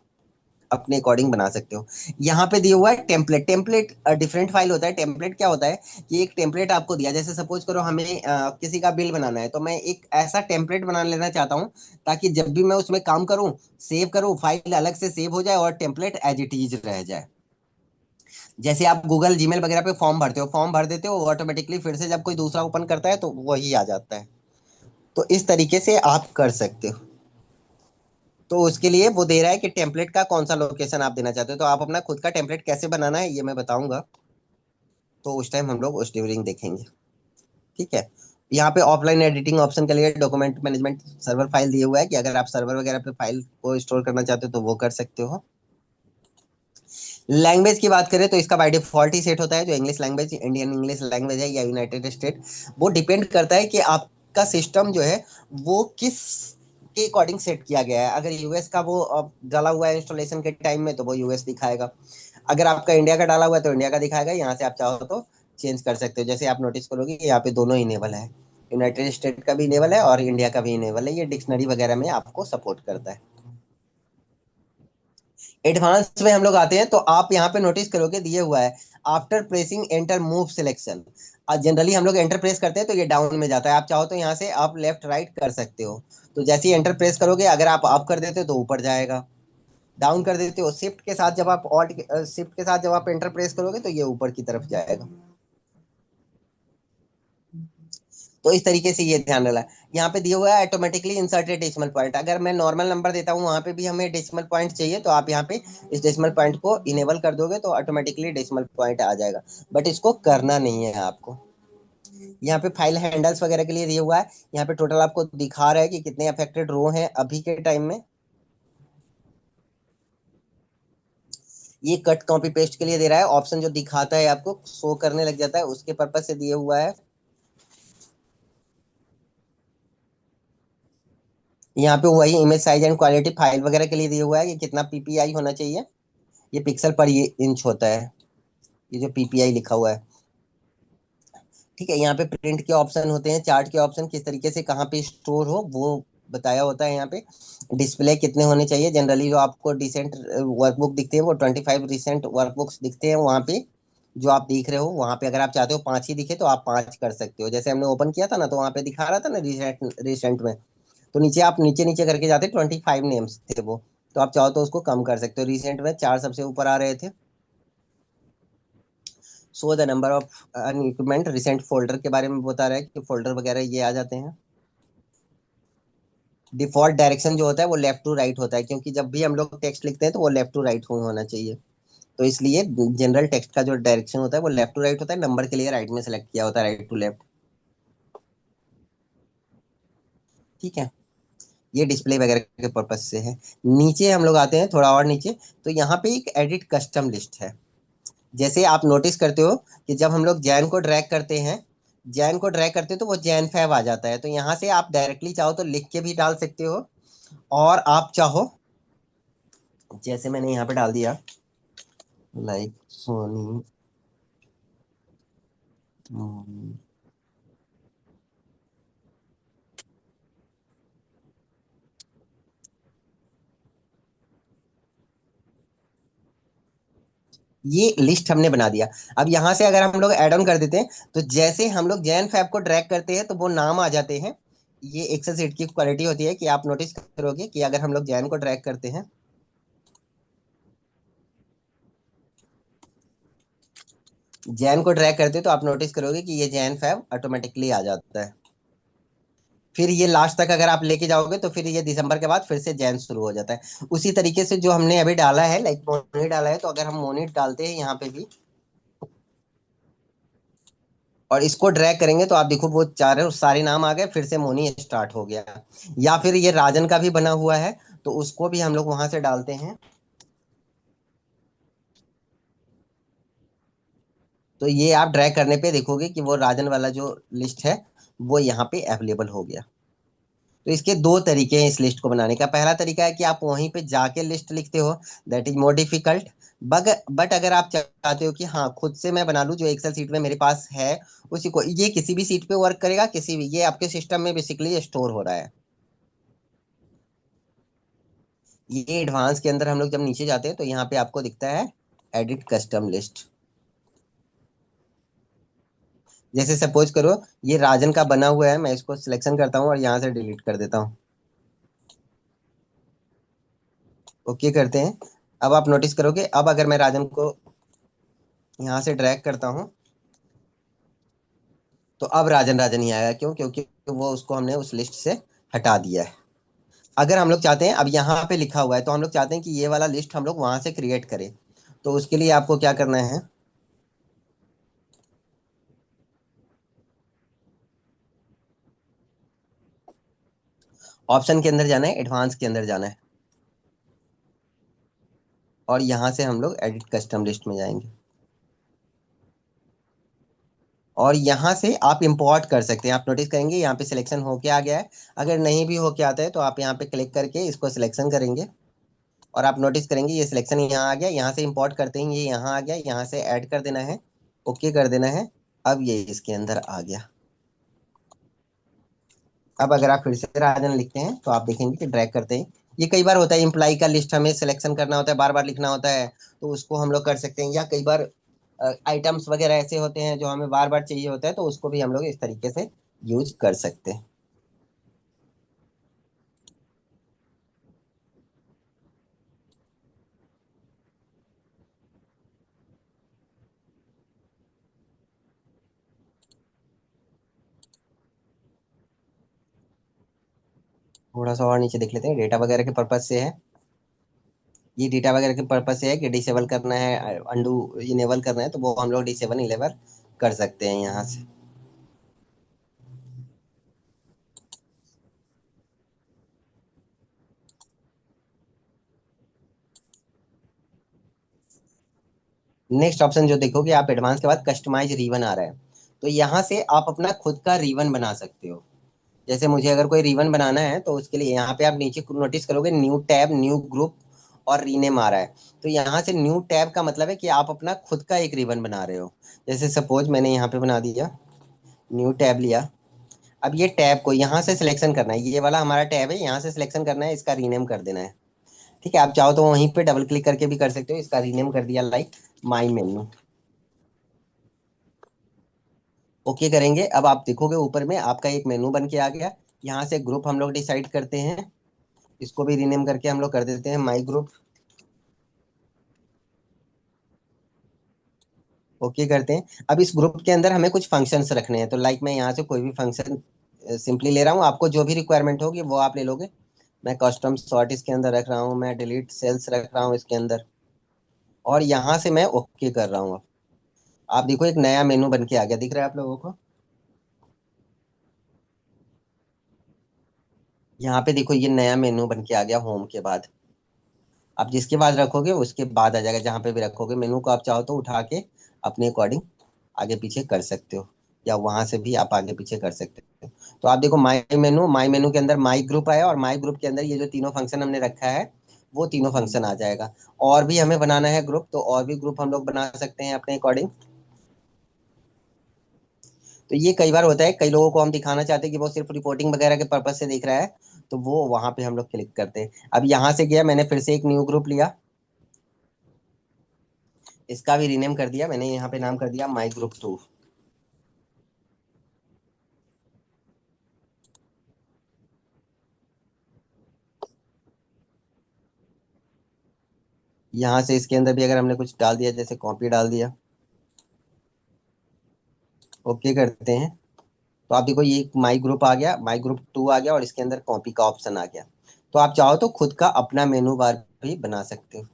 Speaker 1: अपने अकॉर्डिंग बना सकते हो। यहाँ पे दिया हुआ है टेम्पलेट। टेम्पलेट डिफरेंट फाइल होता है। टेम्पलेट क्या होता है कि एक टेम्पलेट आपको दिया, जैसे सपोज करो हमें किसी का बिल बनाना है, तो मैं एक ऐसा टेम्पलेट बना लेना चाहता हूँ ताकि जब भी मैं उसमें काम करूँ, सेव करूँ, फाइल अलग से सेव हो जाए और टेम्पलेट एज इट इज रह जाए। जैसे आप गूगल जीमेल वगैरह पे फॉर्म भरते हो, फॉर्म भर देते हो, ऑटोमेटिकली फिर से जब कोई दूसरा ओपन करता है तो वही आ जाता है। तो इस तरीके से आप कर सकते हो। तो उसके लिए वो दे रहा है कि टेम्पलेट का कौन सा लोकेशन आप देना चाहते हो, तो आप अपना खुद का टेम्पलेट कैसे बनाना है ये मैं बताऊंगा। तो उस टाइम हम लोग उस ड्यूरिंग देखेंगे। ठीक है। यहाँ पे ऑफलाइन एडिटिंग ऑप्शन के लिए डॉक्यूमेंट मैनेजमेंट सर्वर फाइल दिए हुआ है कि अगर आप सर्वर वगैरह पे फाइल को स्टोर करना चाहते हो तो वो कर सकते हो। लैंग्वेज की बात करें तो इसका बाय डिफॉल्ट ही सेट होता है, जो English language, Indian English language है या यूनाइटेड स्टेट, वो डिपेंड करता है कि आपका सिस्टम जो है वो किस के अकॉर्डिंग सेट किया गया है। अगर यूएस का वो डाला हुआ है इंस्टॉलेशन के टाइम में तो वो यूएस दिखाएगा। अगर आपका इंडिया का डाला हुआ है तो इंडिया का दिखाएगा। यहाँ से आप चाहो तो चेंज कर सकते हो। जैसे आप नोटिस करोगे कि यहाँ पे दोनों इनेबल है, यूनाइटेड स्टेट का भी इनेबल है और इंडिया का भी इनेबल है। ये डिक्शनरी वगैरह में आपको सपोर्ट करता है। एडवांस में हम लोग आते हैं तो आप यहाँ पे नोटिस करोगे दिए हुआ है after pressing enter move selection. Generally हम लोग एंटर प्रेस करते हैं तो ये डाउन में जाता है। आप चाहो तो यहाँ से आप लेफ्ट राइट कर सकते हो। तो जैसे ही एंटर प्रेस करोगे, अगर आप अप कर देते हो तो ऊपर जाएगा, डाउन कर देते हो शिफ्ट के साथ, जब आप ऑल्ट शिफ्ट के साथ जब आप एंटर प्रेस करोगे तो ये ऊपर की तरफ जाएगा। तो इस तरीके से ये ध्यान रखना है। यहाँ पे दिया हुआ है ऑटोमेटिकली इंसर्टेड डेसिमल पॉइंट। अगर मैं नॉर्मल नंबर देता हूँ वहां पे भी हमें डेसिमल पॉइंट चाहिए, तो आप यहाँ पे इस डेसिमल पॉइंट को इनेबल कर दोगे तो ऑटोमेटिकली डेसिमल पॉइंट आ जाएगा। बट इसको करना नहीं है आपको। यहाँ पे फाइल हैंडल्स वगैरह के लिए दिया हुआ है। यहाँ पे टोटल आपको दिखा रहा है कि कितने अफेक्टेड रो हैं अभी के टाइम में। ये कट कॉपी पेस्ट के लिए दे रहा है ऑप्शन, जो दिखाता है आपको शो करने लग जाता है, उसके पर्पज से दिया हुआ है। यहाँ पे वही image size and quality file वगैरह के लिए दिया हुआ है कि कितना पीपीआई होना चाहिए। ये पिक्सल पर ये इंच होता है, ये जो पीपीआई लिखा हुआ है। ठीक है। यहाँ पे प्रिंट के ऑप्शन होते हैं, चार्ट के ऑप्शन किस तरीके से कहाँ पे स्टोर हो वो बताया होता है। यहाँ पे डिस्प्ले कितने होने चाहिए, जनरली जो आपको डिसेंट वर्कबुक दिखते हैं वो 25 रिसेंट वर्कबुक्स दिखते हैं वहाँ पे। जो आप देख रहे हो वहाँ पे अगर आप चाहते हो 5 ही दिखे तो आप 5 कर सकते हो। जैसे हमने ओपन किया था ना तो वहाँ पे दिखा रहा था ना रिसेंट रिसेंट में, तो नीचे आप नीचे नीचे करके जाते 25 नेम्स थे वो, तो आप चाहो तो उसको कम कर सकते हो। रिसेंट में 4 सबसे ऊपर आ रहे थे। Show the number of equipment, recent folder के बारे में बता रहा है कि फोल्डर वगैरह ये आ जाते हैं। डिफॉल्ट डायरेक्शन जो होता है वो लेफ्ट टू राइट होता है, क्योंकि जब भी हम लोग टेक्स्ट लिखते हैं तो वो लेफ्ट टू राइट होना चाहिए। तो इसलिए जनरल टेक्स्ट का जो डायरेक्शन होता है वो लेफ्ट टू राइट होता है, नंबर के लिए राइट में सेलेक्ट किया होता है, राइट टू लेफ्ट। ठीक है, ये डिस्प्ले वगैरह के पर्पज से है। नीचे हम लोग आते हैं, थोड़ा और नीचे, तो यहाँ पे एक एडिट कस्टम लिस्ट है। जैसे आप नोटिस करते हो कि जब हम लोग जैन को ड्रैग करते हैं, जैन को ड्रैग करते हो तो वो जैन फैब आ जाता है। तो यहाँ से आप डायरेक्टली चाहो तो लिख के भी डाल सकते हो, और आप चाहो, जैसे मैंने यहाँ पे डाल दिया, लाइक सोनी, ये लिस्ट हमने बना दिया। अब यहाँ से अगर हम लोग ऐड ऑन कर देते हैं, तो जैसे हम लोग जैन फैब को ड्रैग करते हैं तो वो नाम आ जाते हैं। ये एक्सेल सीट की क्वालिटी होती है कि आप नोटिस करोगे कि अगर हम लोग जैन को ड्रैग करते हैं, जैन को ड्रैग करते हैं तो आप नोटिस करोगे कि ये जैन फैब ऑटोमेटिकली आ जाता है। फिर ये लास्ट तक अगर आप लेके जाओगे तो फिर ये दिसंबर के बाद फिर से जैन शुरू हो जाता है। उसी तरीके से जो हमने अभी डाला है, लाइक मोनिट डाला है, तो अगर हम मोनिट डालते हैं यहाँ पे भी और इसको ड्रैग करेंगे तो आप देखो वो चारों सारे नाम आ गए, फिर से मोनी स्टार्ट हो गया। या फिर ये राजन का भी बना हुआ है, तो उसको भी हम लोग वहां से डालते हैं, तो ये आप ड्रैग करने पे देखोगे कि वो राजन वाला जो लिस्ट है वो यहाँ पे अवेलेबल हो गया। तो इसके दो तरीके हैं इस लिस्ट को बनाने का। पहला तरीका है कि आप वहीं पे जाके लिस्ट लिखते हो, that is more difficult. But अगर आप चाहते हो कि हाँ खुद से मैं बना लूं, जो एक्सेल सीट में मेरे पास है उसी को, ये किसी भी सीट पे वर्क करेगा, किसी भी, ये आपके सिस्टम में बेसिकली स्टोर हो रहा है। ये एडवांस के अंदर हम लोग जब नीचे जाते हैं तो यहाँ पे आपको दिखता है एडिट कस्टम लिस्ट। जैसे सपोज करो ये राजन का बना हुआ है, मैं इसको सिलेक्शन करता हूँ और यहाँ से डिलीट कर देता हूँ। ओके करते हैं। अब आप नोटिस करोगे, अब अगर मैं राजन को यहाँ से ड्रैग करता हूँ तो अब राजन राजन ही आएगा। क्यों? क्योंकि वो उसको हमने उस लिस्ट से हटा दिया है। अगर हम लोग चाहते हैं, अब यहाँ पे लिखा हुआ है, तो हम लोग चाहते हैं कि ये वाला लिस्ट हम लोग वहां से क्रिएट करें, तो उसके लिए आपको क्या करना है, ऑप्शन के अंदर जाना है, एडवांस के अंदर जाना है, और यहाँ से हम लोग एडिट कस्टम लिस्ट में जाएंगे, और यहाँ से आप इंपोर्ट कर सकते हैं। आप नोटिस करेंगे यहाँ पे सिलेक्शन होके आ गया है। अगर नहीं भी होके आता है तो आप यहाँ पे क्लिक करके इसको सिलेक्शन करेंगे, और आप नोटिस करेंगे ये सिलेक्शन यहाँ आ गया। यहाँ से इंपोर्ट करते हैं, ये यहाँ आ गया, यहाँ से ऐड कर देना है, ओके कर देना है। अब ये इसके अंदर आ गया। अब अगर आप फिर से राजन लिखते हैं तो आप देखेंगे कि ड्रैग करते हैं, ये कई बार होता है इम्प्लाई का लिस्ट हमें सिलेक्शन करना होता है, बार बार लिखना होता है, तो उसको हम लोग कर सकते हैं। या कई बार आइटम्स वगैरह ऐसे होते हैं जो हमें बार बार चाहिए होता है, तो उसको भी हम लोग इस तरीके से यूज कर सकते हैं। थोड़ा सा और नीचे देख लेते हैं, डेटा वगैरह के पर्पज से है। ये डेटा वगैरह के पर्पज से है कि डिसेबल करना है, अंडू इनेबल करना है, तो वो हम लोग डिसेबल इनेबल कर सकते हैं यहाँ से। नेक्स्ट ऑप्शन जो देखोगे आप एडवांस के बाद, कस्टमाइज रीवन आ रहा है। तो यहाँ से आप अपना खुद का रीवन बना सकते हो। जैसे मुझे अगर कोई रीवन बनाना है तो उसके लिए यहाँ पे आप नीचे नोटिस करोगे न्यू टैब, न्यू ग्रुप और रीनेम आ रहा है। तो यहाँ से न्यू टैब का मतलब है कि आप अपना खुद का एक रीवन बना रहे हो। जैसे सपोज मैंने यहाँ पे बना दिया, न्यू टैब लिया। अब ये टैब को यहाँ से सिलेक्शन करना है, ये वाला हमारा टैब है, यहाँ से सिलेक्शन करना है, इसका रीनेम कर देना है। ठीक है, आप चाहो तो वहीं पे डबल क्लिक करके भी कर सकते हो, इसका रीनेम कर दिया लाइक माई मेन्यू। ओके करेंगे, अब आप देखोगे ऊपर में आपका एक मेनू बन के आ गया। यहाँ से ग्रुप हम लोग डिसाइड करते हैं, इसको भी रीनेम करके हम लोग कर देते हैं माई ग्रुप। ओके करते हैं। अब इस ग्रुप के अंदर हमें कुछ फंक्शंस रखने हैं, तो लाइक मैं यहाँ से कोई भी फंक्शन सिंपली ले रहा हूँ, आपको जो भी रिक्वायरमेंट होगी वो आप ले लोगे। मैं कस्टम सॉर्ट इसके अंदर रख रहा हूँ, मैं डिलीट सेल्स रख रहा हूँ इसके अंदर, और यहाँ से मैं ओके कर रहा हूँ। आप देखो एक नया मेनू बन के आ गया, दिख रहा है आप लोगों को? यहाँ पे देखो ये नया मेनू बन के आ गया होम के बाद। आप जिसके बाद रखोगे उसके बाद आ जाएगा, जहाँ पे भी रखोगे मेनू को आप चाहो तो उठा के अपने अकॉर्डिंग आगे पीछे कर सकते हो, या वहां से भी आप आगे पीछे कर सकते हो। तो आप देखो माई मेनू के अंदर माई ग्रुप आया, और माई ग्रुप के अंदर ये जो तीनों फंक्शन हमने रखा है वो तीनों फंक्शन आ जाएगा। और भी हमें बनाना है ग्रुप, तो और भी ग्रुप हम लोग बना सकते हैं अपने अकॉर्डिंग। तो ये कई बार होता है, कई लोगों को हम दिखाना चाहते हैं कि वो सिर्फ रिपोर्टिंग वगैरह के पर्पज से देख रहा है, तो वो वहां पे हम लोग क्लिक करते हैं। अब यहाँ से गया, मैंने फिर से एक न्यू ग्रुप लिया, इसका भी रीनेम कर दिया मैंने, यहाँ पे नाम कर दिया माई ग्रुप 2। यहाँ से इसके अंदर भी अगर हमने कुछ डाल दिया, जैसे कॉपी डाल दिया, ओके करते हैं, तो आप देखो ये माई ग्रुप आ गया, माई ग्रुप 2 आ गया, और इसके अंदर कॉपी का ऑप्शन आ गया। तो आप चाहो तो खुद का अपना मेनू बार भी बना सकते हो।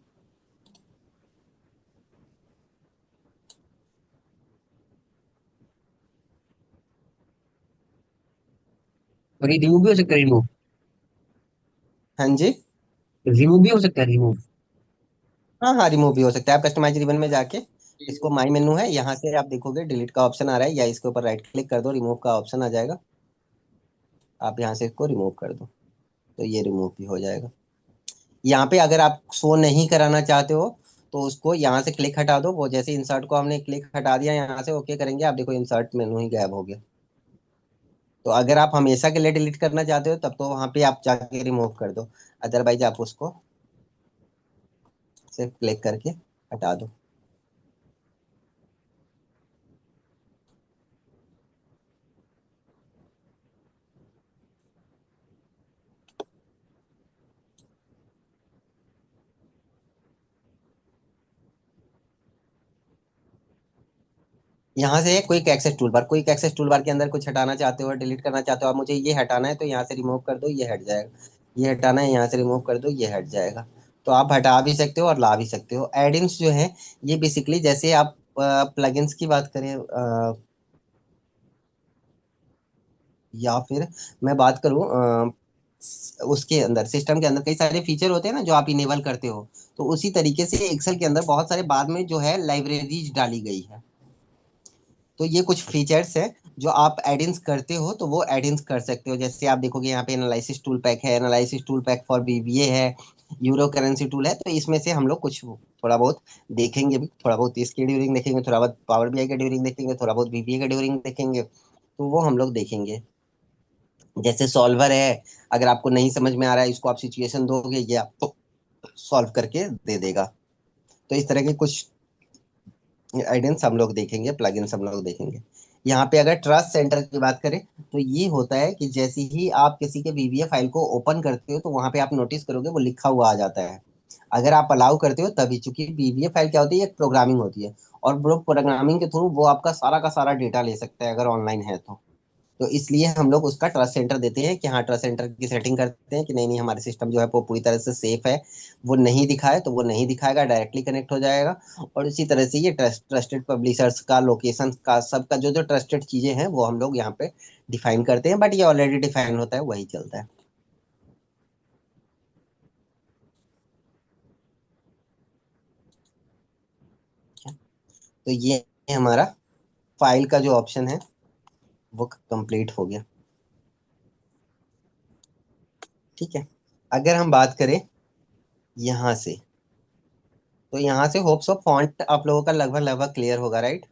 Speaker 2: और ये रिमूव भी हो सकता है, रिमूव।
Speaker 1: हाँ जी।
Speaker 2: रिमूव भी हो सकता है, रिमूव।
Speaker 1: हाँ हाँ, रिमूव भी हो सकता है। आप कस्टमाइज रिबन में जाके, इसको माई मेनू है, यहाँ से आप देखोगे डिलीट का ऑप्शन आ रहा है, या इसके ऊपर राइट क्लिक कर दो, रिमूव का ऑप्शन आ जाएगा, आप यहाँ से इसको रिमूव कर दो, तो ये रिमूव भी हो जाएगा। यहाँ पे अगर आप शो नहीं कराना चाहते हो, तो उसको यहाँ से क्लिक हटा दो, वो जैसे इंसर्ट को हमने क्लिक हटा दिया, यहाँ से ओके करेंगे, आप देखो इंसर्ट मेनू ही गायब हो गया। तो अगर आप हमेशा के लिए डिलीट करना चाहते हो तब तो वहां पे आप जाके रिमूव कर दो, अदरवाइज आप उसको सिर्फ क्लिक करके हटा दो। यहाँ से quick access toolbar, quick access toolbar के अंदर कुछ हटाना चाहते हो, डिलीट करना चाहते हो, आप मुझे ये हटाना है तो यहाँ से रिमूव कर दो, ये हट जाएगा। ये हटाना है, यहाँ से रिमूव कर दो, ये हट जाएगा। तो आप हटा भी सकते हो और ला भी सकते हो। एडिंग्स जो है, ये बेसिकली जैसे आप प्लगइन्स की बात करें, या फिर मैं बात करूं उसके अंदर सिस्टम के अंदर कई सारे फीचर होते हैं ना जो आप इनेबल करते हो, तो उसी तरीके से एक्सेल के अंदर बहुत सारे बाद में जो है लाइब्रेरीज डाली गई है। तो ये कुछ फीचर्स है जो आप एडिंस करते हो तो वो एडिंस कर सकते हो। जैसे आप देखोगे यहाँ पे एनालिसिस टूल पैक है, analysis tool pack for BBA है, यूरो करेंसी टूल है, तो इसमें से हम लोग कुछ थोड़ा बहुत देखेंगे भी, थोड़ा बहुत इसके ड्यूरिंग देखेंगे, थोड़ा बहुत पावर बीआई के ड्यूरिंग देखेंगे, थोड़ा बहुत बीबीए के ड्यूरिंग देखेंगे, तो वो हम लोग देखेंगे। जैसे सॉल्वर है, अगर आपको नहीं समझ में आ रहा है, इसको आप सिचुएशन दोगे, ये आपको सॉल्व करके दे देगा। तो इस तरह के कुछ आइडेंस हम लोग देखेंगे, प्लगइन्स हम लोग देखेंगे। यहाँ पे अगर ट्रस्ट सेंटर की बात करें, तो ये होता है कि जैसे ही आप किसी के वीवीए फाइल को ओपन करते हो तो वहां पे आप नोटिस करोगे वो लिखा हुआ आ जाता है। अगर आप अलाउ करते हो तभी, चूंकि वीवीए फाइल क्या होती है, एक प्रोग्रामिंग होती है, और वो प्रोग्रामिंग के थ्रू वो आपका सारा का सारा डेटा ले सकता है अगर ऑनलाइन है तो इसलिए हम लोग उसका ट्रस्ट सेंटर देते हैं कि हाँ, ट्रस्ट सेंटर की सेटिंग करते हैं कि नहीं नहीं, हमारे सिस्टम जो है वो पूरी तरह से सेफ है, वो नहीं दिखाए तो वो नहीं दिखाएगा, डायरेक्टली कनेक्ट हो जाएगा। और इसी तरह से ये ट्रस्टेड पब्लिशर्स का, लोकेशन का, सबका जो जो ट्रस्टेड चीजें हैं वो हम लोग यहाँ पे डिफाइन करते हैं, बट ये ऑलरेडी डिफाइन होता है, वही चलता है। तो ये हमारा फाइल का जो ऑप्शन है वो कंप्लीट हो गया। ठीक है। अगर हम बात करें यहाँ से, तो यहाँ से होप्स ऑफ फॉन्ट आप लोगों का लगभग लगभग क्लियर होगा, राइट?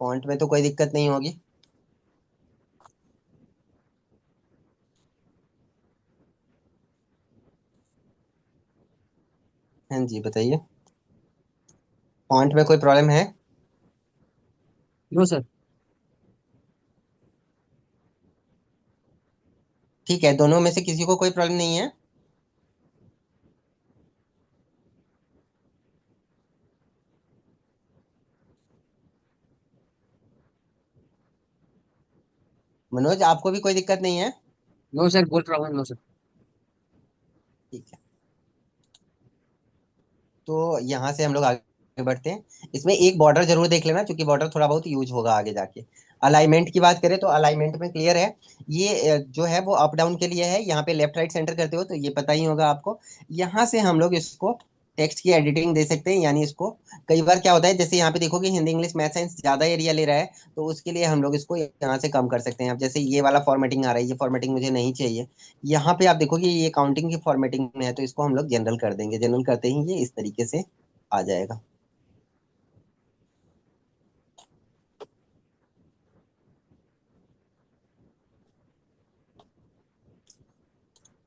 Speaker 1: फॉन्ट में तो कोई दिक्कत नहीं होगी। हाँ जी, बताइए। फॉन्ट में कोई प्रॉब्लम है?
Speaker 2: No sir.
Speaker 1: ठीक है, दोनों में से किसी को कोई प्रॉब्लम नहीं है? मनोज, आपको भी कोई दिक्कत नहीं है?
Speaker 2: नो सर, कोई प्रॉब्लम नो सर।
Speaker 1: ठीक है, तो यहाँ से हम लोग आगे बढ़ते हैं। इसमें एक बॉर्डर जरूर देख लेना, क्योंकि बॉर्डर थोड़ा बहुत यूज होगा आगे जाके। अलाइनमेंट की बात करें तो अलाइनमेंट में क्लियर है। ये जो है वो अप डाउन के लिए है। यहाँ पे लेफ्ट राइट सेंटर करते हो तो ये पता ही होगा आपको। यहाँ से हम लोग इसको टेक्स्ट की एडिटिंग दे सकते हैं, यानी इसको कई बार क्या होता है, जैसे यहाँ पे देखोगे हिंदी इंग्लिश मैथ साइंस ज्यादा एरिया ले रहा है, तो उसके लिए हम लोग इसको यहाँ से कम कर सकते हैं। अब जैसे ये वाला फॉर्मेटिंग आ रहा है, ये फॉर्मेटिंग मुझे नहीं चाहिए। यहाँ पे आप देखोगे ये काउंटिंग की फॉर्मेटिंग में है, तो इसको हम लोग जनरल कर देंगे। जनरल करते ही ये इस तरीके से आ जाएगा।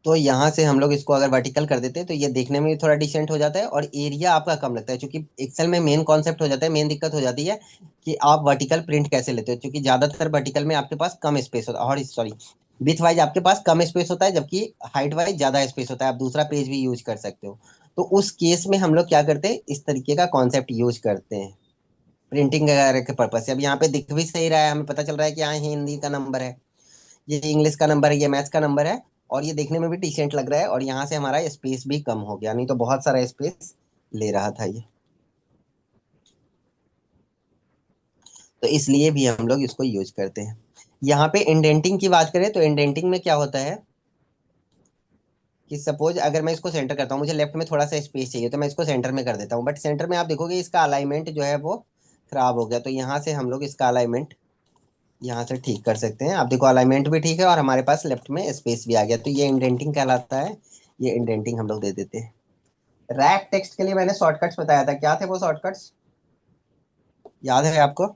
Speaker 1: तो यहाँ से हम लोग इसको अगर वर्टिकल कर देते हैं तो ये देखने में भी थोड़ा डिसेंट हो जाता है, और एरिया आपका कम लगता है। क्योंकि एक्सेल में मेन कॉन्सेप्ट हो जाता है, मेन दिक्कत हो जाती है कि आप वर्टिकल प्रिंट कैसे लेते हो। क्योंकि ज्यादातर वर्टिकल में आपके पास कम स्पेस होता है, और सॉरी, विथ वाइज आपके पास कम स्पेस होता है, जबकि हाइट वाइज ज्यादा स्पेस होता है। आप दूसरा पेज भी यूज कर सकते हो। तो उस केस में हम लोग क्या करते हैं, इस तरीके का कॉन्सेप्ट यूज करते हैं प्रिंटिंग वगैरह के पर्पज से। अब यहाँ पे दिख भी सही रहा है, हमें पता चल रहा है कि यहाँ हिंदी का नंबर है, ये इंग्लिश का नंबर है, ये मैथ्स का नंबर है, और ये देखने में भी डिसेंट लग रहा है। और यहाँ से हमारा स्पेस भी कम हो गया, नहीं तो बहुत सारा स्पेस ले रहा था ये। तो इसलिए भी हम लोग इसको यूज करते हैं। यहाँ पे इंडेंटिंग की बात करें तो इंडेंटिंग में क्या होता है कि सपोज अगर मैं इसको सेंटर करता हूँ, मुझे लेफ्ट में थोड़ा सा स्पेस चाहिए, तो मैं इसको सेंटर में कर देता हूँ। बट सेंटर में आप देखोगे इसका अलाइनमेंट जो है वो खराब हो गया। तो यहाँ से हम लोग इसका अलाइनमेंट यहाँ से ठीक कर सकते हैं। आप देखो अलाइनमेंट भी ठीक है, और हमारे पास लेफ्ट में स्पेस भी आ गया। तो ये इंडेंटिंग कहलाता है। ये इंडेंटिंग हम लोग दे देते हैं। रैप टेक्स्ट के लिए मैंने शॉर्टकट्स बताया था, क्या थे वो शॉर्टकट्स, याद है आपको?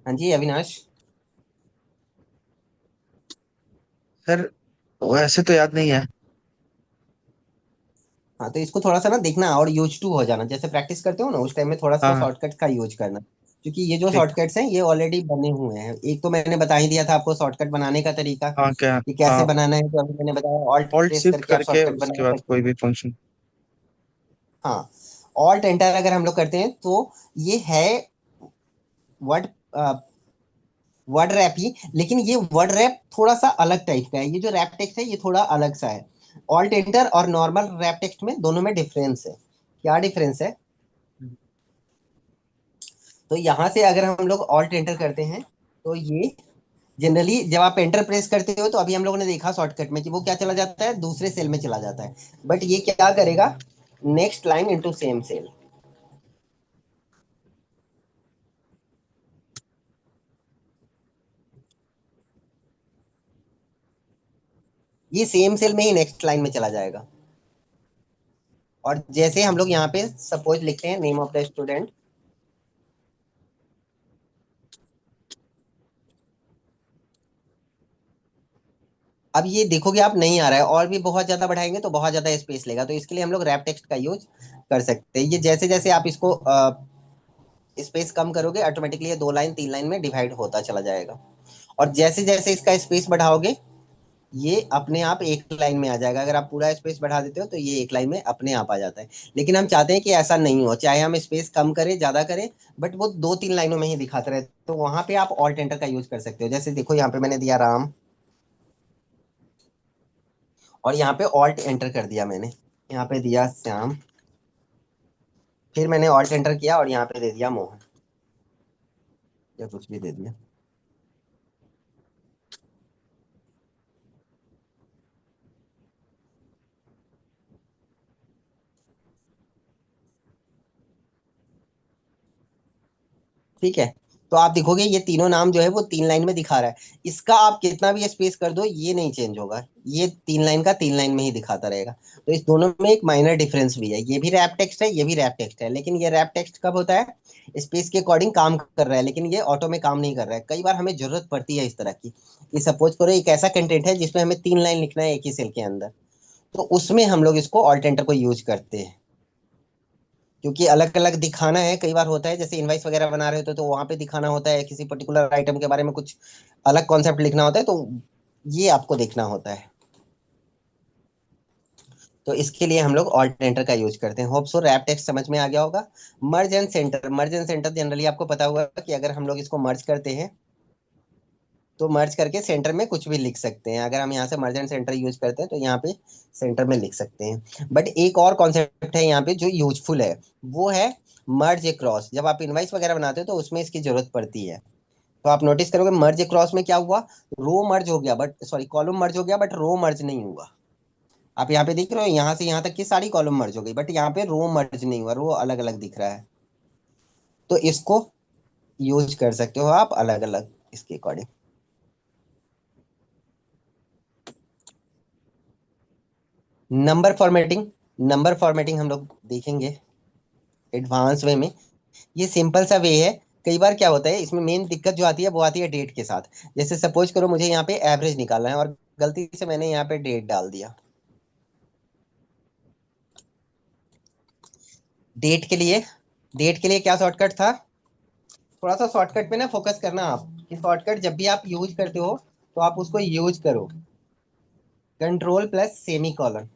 Speaker 1: हाँ जी अविनाश।
Speaker 3: सर वैसे तो याद नहीं है।
Speaker 1: हाँ, तो इसको थोड़ा सा ना देखना और यूज टू हो जाना, जैसे प्रैक्टिस करते हो ना उस टाइम में थोड़ा सा
Speaker 3: हाँ हाँ,
Speaker 1: शॉर्टकट का यूज करना। क्योंकि ये जो
Speaker 3: ठीक।
Speaker 1: शॉर्टकट्स हैं ये ऑलरेडी बने हुए हैं। एक तो मैंने बता ही दिया था आपको शॉर्टकट बनाने का तरीका,
Speaker 3: हाँ क्या।
Speaker 1: कि कैसे
Speaker 3: हाँ,
Speaker 1: बनाना है। तो अभी मैंने बताया ऑल्ट
Speaker 3: ऑल्ट
Speaker 1: प्रेस
Speaker 3: शिफ्ट
Speaker 1: करके आप
Speaker 3: करके
Speaker 1: शॉर्टकट
Speaker 3: उसके
Speaker 1: बना
Speaker 3: बाद
Speaker 1: सकते
Speaker 3: कोई
Speaker 1: हैं।
Speaker 3: भी फंक्शन।
Speaker 1: हाँ, ऑल्ट एंटर अगर हम लोग करते हैं तो ये है वर्ड वर्ड रैप ही। लेकिन ये वर्ड रैप थोड़ा सा अलग टाइप का है। ये जो रैप टेक्स्ट है ये थोड़ा अलग सा है। ऑल्ट एंटर और नॉर्मल रैप टेक्स्ट में दोनों में डिफरेंस है। क्या डिफरेंस है? तो यहाँ से अगर हम लोग ऑल्ट एंटर करते हैं तो ये जनरली जब आप एंटर प्रेस करते हो तो अभी हम लोगों ने देखा शॉर्टकट में कि वो क्या चला जाता है, दूसरे सेल में चला जाता है। बट ये क्या करेगा, next line into same cell. ये सेम सेल में ही नेक्स्ट लाइन में चला जाएगा। और जैसे हम लोग यहाँ पे सपोज लिखते हैं नेम ऑफ द स्टूडेंट, अब ये देखोगे आप नहीं आ रहा है, और भी बहुत ज्यादा बढ़ाएंगे तो बहुत ज्यादा स्पेस लेगा। तो इसके लिए हम लोग रैप टेक्स्ट का यूज कर सकते हैं। ये जैसे जैसे आप इसको स्पेस कम करोगे, ऑटोमेटिकली ये 2 लाइन 3 लाइन में डिवाइड होता चला जाएगा। और जैसे जैसे इसका स्पेस बढ़ाओगे ये अपने आप एक लाइन में आ जाएगा। अगर आप पूरा स्पेस बढ़ा देते हो तो ये एक लाइन में अपने आप आ जाता है। लेकिन हम चाहते हैं कि ऐसा नहीं हो, चाहे हम स्पेस कम करें ज्यादा करें, बट वो 2 3 लाइनों में ही दिखाते रहे। तो वहां पे आप ऑल्ट एंटर का यूज कर सकते हो। जैसे देखो यहाँ पे मैंने दिया राम, और यहाँ पे ऑल्ट एंटर कर दिया मैंने, यहाँ पे दिया श्याम, फिर मैंने ऑल्ट एंटर किया और यहाँ पे दे दिया मोहन, या कुछ भी दे दिया। ठीक है, तो आप देखोगे ये तीनों नाम जो है वो 3 लाइन में दिखा रहा है। इसका आप कितना भी स्पेस कर दो ये नहीं चेंज होगा, ये 3 लाइन का 3 लाइन में ही दिखाता रहेगा। तो इस दोनों में एक माइनर डिफरेंस भी है। ये भी रैप टेक्स्ट है, ये भी रैप टेक्स्ट है, लेकिन ये रैप टेक्स्ट कब होता है, स्पेस के अकॉर्डिंग काम कर रहा है, लेकिन ये ऑटो में काम नहीं कर रहा है। कई बार हमें जरूरत पड़ती है इस तरह की, कि सपोज करो एक ऐसा कंटेंट है जिसमें हमें 3 लाइन लिखना है एक ही सेल के अंदर, तो उसमें हम लोग इसको ऑल्ट एंटर को यूज करते हैं। क्योंकि अलग अलग दिखाना है, कई बार होता है जैसे इनवाइस वगैरह बना रहे होते तो वहां पे दिखाना होता है, किसी पर्टिकुलर आइटम के बारे में कुछ अलग कॉन्सेप्ट लिखना होता है, तो ये आपको देखना होता है। तो इसके लिए हम लोग ऑल्ट एंटर का यूज करते हैं। होप सो रैप टेक्स्ट समझ में आ गया होगा। मर्ज एंड सेंटर जनरली आपको पता होगा कि अगर हम लोग इसको मर्ज करते हैं तो मर्ज करके सेंटर में कुछ भी लिख सकते हैं। अगर हम यहाँ से मर्ज एंड सेंटर यूज करते हैं तो यहाँ पे सेंटर में लिख सकते हैं। बट एक और कॉन्सेप्ट है यहाँ पे जो यूजफुल है, वो है मर्ज क्रॉस। जब आप इनवाइस वगैरह बनाते हो तो उसमें इसकी जरूरत पड़ती है। तो आप नोटिस करोगे मर्ज क्रॉस में क्या हुआ, रो मर्ज हो गया बट सॉरी कॉलम मर्ज हो गया बट रो मर्ज नहीं हुआ। आप यहाँ पे देख रहे हो यहाँ से यहाँ तक की सारी कॉलम मर्ज हो गई बट यहाँ पे रो मर्ज नहीं हुआ, रो अलग अलग दिख रहा है। तो इसको यूज कर सकते हो आप अलग अलग इसके according. Number formatting, number formatting हम लोग देखेंगे एडवांस वे में। ये सिंपल सा वे है। कई बार क्या होता है इसमें मेन दिक्कत जो आती है वो आती है डेट के साथ। जैसे सपोज करो मुझे यहाँ पे एवरेज निकालना है और गलती से मैंने यहाँ पे डेट डाल दिया। डेट के लिए, डेट के लिए क्या शॉर्टकट था, थोड़ा सा शॉर्टकट पे ना फोकस करना आप, कि शॉर्टकट जब भी आप यूज करते हो तो आप उसको यूज करो control plus semi colon.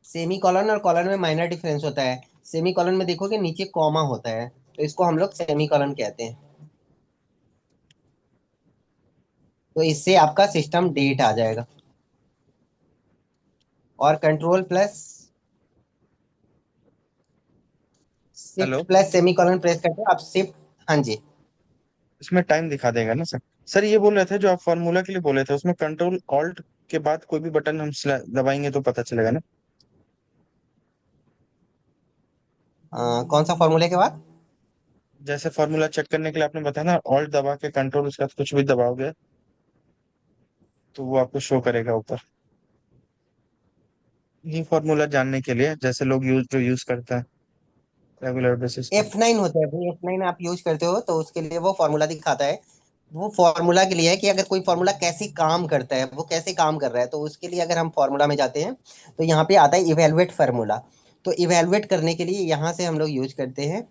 Speaker 1: Semi colon और कॉलन में माइनर डिफरेंस होता है। सेमी कॉलन में देखोगे नीचे कॉमा होता है, तो इसको हम लोग सेमी कॉलन कहते हैं। तो इससे आपका सिस्टम डेट आ जाएगा। और control plus shift
Speaker 3: hello.
Speaker 1: Plus semi colon press करते हो आप शिफ्ट। हाँ जी।
Speaker 3: इसमें टाइम दिखा देगा ना सर? सर ये बोल रहे थे जो आप फॉर्मूला के लिए बोले थे, उसमें कंट्रोल ऑल्ट के बाद कोई भी बटन हम दबाएंगे तो पता चलेगा ना?
Speaker 1: कौन सा फॉर्मूले के बाद?
Speaker 3: जैसे फॉर्मूला चेक करने के लिए आपने बताया ना, ऑल्ट दबा के कंट्रोल उसके बाद कुछ भी दबाओगे तो वो आपको शो करेगा ऊपर। ये फॉर्मूला जानने के लिए जैसे लोग यूज करते हैं रेगुलर बेसिस पे।
Speaker 1: F9 होता है भाई, F9 आप यूज करते हो तो उसके लिए वो फॉर्मूला दिखाता है। वो फॉर्मूला के लिए है कि अगर कोई फॉर्मूला कैसे काम करता है, वो कैसे काम कर रहा है, तो उसके लिए अगर हम फॉर्मूला में जाते हैं तो यहाँ पे आता है इवेलुएट फार्मूला। तो इवेलुएट करने के लिए यहाँ से हम लोग यूज करते हैं।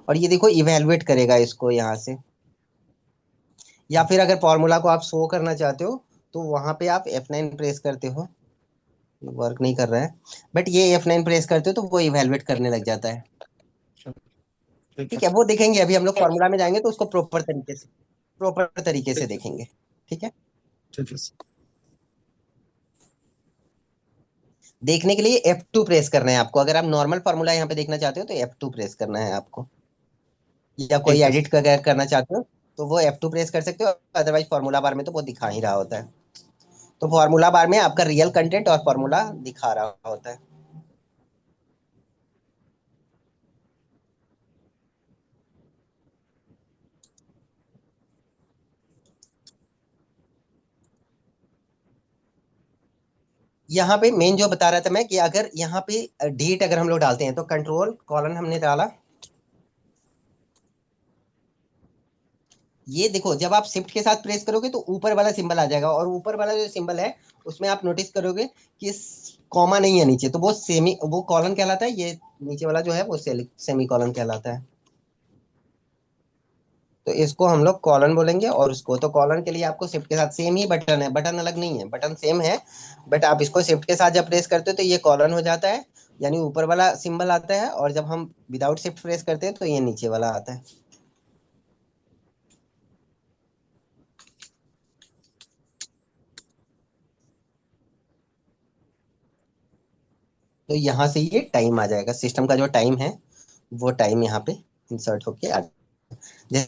Speaker 1: और ये देखो इवेलुएट करेगा इसको यहाँ से। या फिर अगर फॉर्मूला को आप शो करना चाहते हो तो वहां पे आप F9 प्रेस करते हो। वर्क नहीं कर रहा है, बट ये F9 प्रेस करते हो तो वो इवेलुएट करने लग जाता है।
Speaker 3: ठीक है।
Speaker 1: ठीक है, वो देखेंगे अभी हम लोग फॉर्मूला में जाएंगे तो उसको प्रॉपर तरीके से
Speaker 3: ठीक है।
Speaker 1: देखेंगे। ठीक है।
Speaker 3: ठीक है।
Speaker 1: देखने के लिए F2 प्रेस करना है आपको। अगर आप नॉर्मल फॉर्मूला यहाँ पे देखना चाहते हो तो F2 प्रेस करना है आपको। या कोई
Speaker 3: ठीक है।
Speaker 1: एडिट करना चाहते हो तो वो F2 प्रेस कर सकते हो। अदरवाइज फॉर्मूला बार में तो वो दिखा ही रहा होता है। तो फॉर्मूला बार में आपका रियल कंटेंट और फॉर्मूला दिखा रहा होता है। यहाँ पे मेन जो बता रहा था मैं कि अगर यहाँ पे डेट अगर हम लोग डालते हैं तो कंट्रोल कॉलन हमने डाला। ये देखो जब आप शिफ्ट के साथ प्रेस करोगे तो ऊपर वाला सिंबल आ जाएगा, और ऊपर वाला जो सिंबल है उसमें आप नोटिस करोगे कि कॉमा नहीं है नीचे, तो वो सेमी वो कॉलन कहलाता है। ये नीचे वाला जो है वो सेमी कॉलन कहलाता है। तो इसको हम लोग कॉलन बोलेंगे। और उसको तो कॉलन के लिए आपको शिफ्ट के साथ सेम ही बटन है, बटन अलग नहीं है, बटन सेम है। बट आप इसको शिफ्ट के साथ जब प्रेस करते हो तो ये कॉलन हो जाता है, यानी ऊपर वाला सिंबल आता है। और जब हम विदाउट शिफ्ट प्रेस करते हैं तो ये नीचे वाला आता है। तो यहाँ से ये टाइम आ जाएगा, सिस्टम का जो टाइम है वो टाइम यहाँ पे इंसर्ट होके आ जाएगा।